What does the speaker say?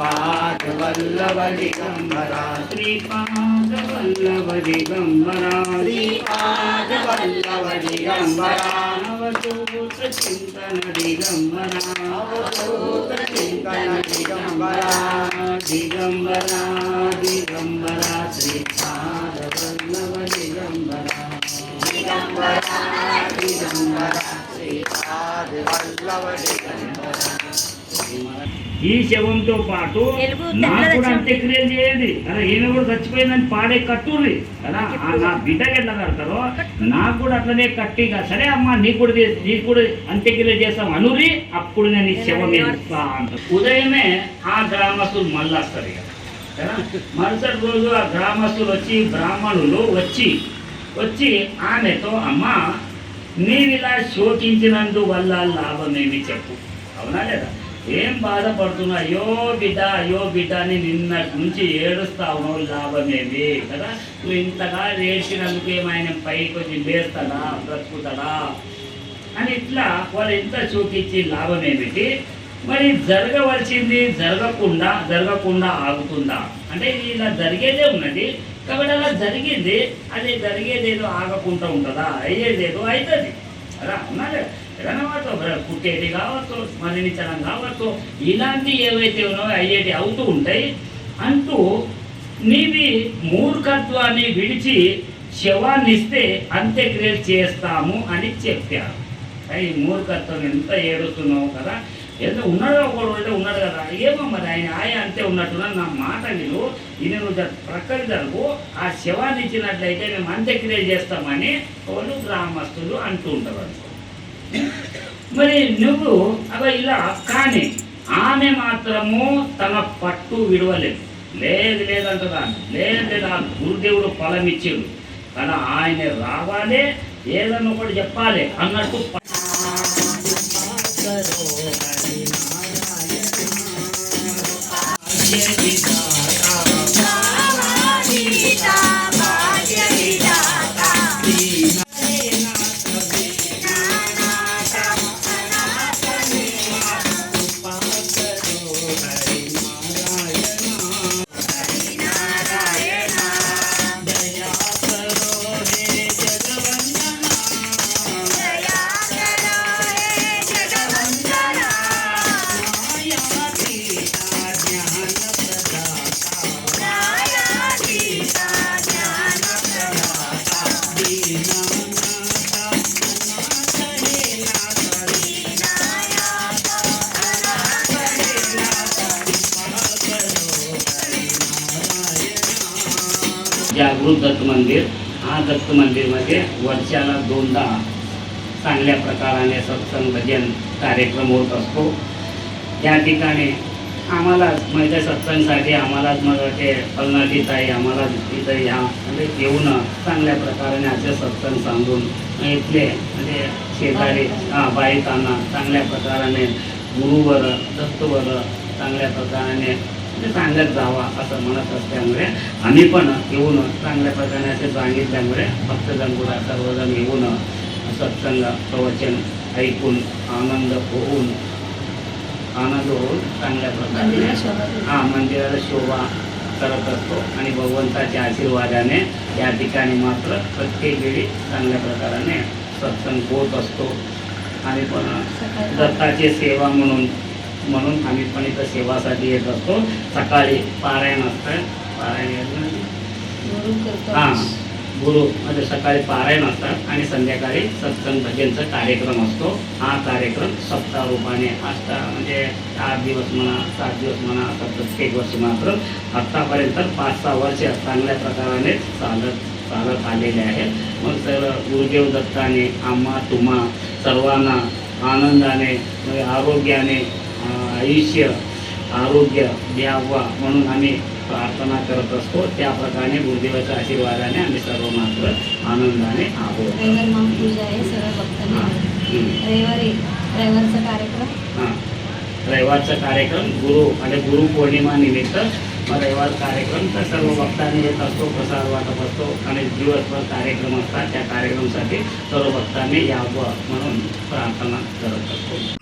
श्रीपाद वल्लभ दिगंबरा श्रीपाद वल्लभ दिगंबरा श्रीपाद वल्लभ दिगंबरा अवधूत चिंतन दिगंबरा अवधूत चिंतन दिगंबरा दिगंबरा दिगंबरा श्रीपाद वल्लभ दिगंबरा दिगंबरा दिगंबरा श्रीपाद वल्लभ दिगंबरा ఈ శవంతో పాటు నాకు కూడా అంత్యక్రియలు చేయండి కదా, ఈమె కూడా చచ్చిపోయిందని పాడే కట్టుర్రి కదా, నా బిడ్డకి ఎట్లా కడతారో నాకు కూడా అట్లనే కట్టిగా సరే అమ్మ నీకు కూడా అంత్యక్రియలు చేస్తాం అనురి, అప్పుడు నేను ఈ శవం వేస్తా అంట. ఉదయమే ఆ గ్రామస్తులు మళ్ళీ వస్తారు కదా, మరుసటి రోజు ఆ గ్రామస్తులు వచ్చి బ్రాహ్మణులు వచ్చి ఆమెతో అమ్మ నీవిలా శోకించినందువల్ల లాభమేమి చెప్పు, అవునా లేదా, ఏం బాధపడుతున్నా, అయ్యో బిడ్డ అని నిన్నటి నుంచి ఏడుస్తా ఉన్నావు, లాభమేమి కదా, నువ్వు ఇంతగా ఏడ్చినందుకు ఏమైనా పైకి వచ్చి లేస్తాడా బ్రతుకుతాడా అని ఇట్లా వాళ్ళు ఎంత చూపించి లాభమేమిటి, మరి జరగవలసింది జరగకుండా ఆగుతుందా అంటే ఇలా జరిగేదే ఉన్నది కాబట్టి అలా జరిగింది, అది జరిగేదేదో ఆగకుండా ఉంటుందా, అయ్యేదేదో అవుతుంది అలా ఉన్నారే ఏదైనా వాటితో పుట్టేది కావచ్చు మరణించడం కావచ్చు ఇలాంటి ఏవైతే ఉన్నాయో అయ్యేది అవుతూ ఉంటాయి అంటూ నీవి మూర్ఖత్వాన్ని విడిచి శవాన్ని ఇస్తే అంత్యక్రియలు చేస్తాము అని చెప్పారు. ఈ మూర్ఖత్వం ఎంత ఏడుస్తున్నావు కదా, ఎంత ఉన్నాడు ఒకడు అంటే ఉన్నాడు కదా, ఏమో మరి ఆయన అంతే ఉన్నట్టున్నా నా మాట విను, ఇది నువ్వు ప్రక్కన జరుగు, ఆ శవాన్ని ఇచ్చినట్లయితే మేము అంత్యక్రియలు చేస్తామని వాళ్ళు గ్రామస్తులు అంటూ ఉంటారు. మరి నువ్వు అలా ఇలా కానీ ఆమె మాత్రము తన పట్టు విడవలేదు, లేదంటదా, లేదు ఆ గురుదేవుడు ఫలం ఇచ్చాడు కానీ ఆయన రావాలి ఏదన్నా ఒకటి చెప్పాలి అన్నట్టు जागृत दत्त मंदिर, हा दत्त मंदिरमध्ये वर्षाला 2दा चांगल्या प्रकाराने सत्संग भजन कार्यक्रम होत असतो. या ठिकाणी आम्हाला म्हणजे सत्संगसाठी आम्हालाच मग ते फलनाटीत आहे आम्हाला इथं ह्या म्हणजे येऊन चांगल्या प्रकाराने असे सत्संग सांगून इथले म्हणजे शेजारी बाईतांना चांगल्या प्रकाराने गुरुवर दत्तवर चांगल्या प्रकाराने सांगत जावा असं म्हणत असल्यामुळे आम्ही पण येऊन चांगल्या प्रकारे असे सांगितल्यामुळे भक्तजन కూడా सर्वजण येऊन सत्संग प्रवचन ऐकून आनंद होऊन चांगल्या प्रकारे मंदिराला शोभा करत असतो आणि भगवंताच्या आशीर्वादाने या ठिकाणी मात्र प्रत्येक वेळी चांगल्या प्रकाराने सत्संग होत असतो. आणि पण दत्ताची सेवा म्हणून आम्ही पण इथं सेवासाठी येत असतो. सकाळी पारायण असतं, गुरु म्हणजे सकाळी पारायण असतात आणि संध्याकाळी सत्संग भजनचा कार्यक्रम असतो. हा कार्यक्रम सप्ताह रूपाने म्हणजे 8 दिवस म्हणा 7 दिवस म्हणा असं प्रत्येक वर्षी मात्र आत्तापर्यंत 5-6 वर्ष चांगल्या प्रकाराने चालत आलेले आहेत. मग सर गुरुदेव दत्ताने आम्हा तुम्हा सर्वांना आनंदाने आरोग्याने आरोग्य द्यावा म्हणून आम्ही प्रार्थना करत असतो. त्याप्रकारे गुरुदेवाच्या आशीर्वादाने आम्ही सर्व मात्र आनंदाने आहोत. रविवारचा कार्यक्रम गुरु आणि गुरुपौर्णिमा निमित्त रविवार कार्यक्रम तर सर्व भक्तांनी येत असतो, प्रसाद वाटप असतो आणि दिवसभर कार्यक्रम असतात. त्या कार्यक्रमासाठी सर्व भक्तांनी यावं म्हणून प्रार्थना करत असतो.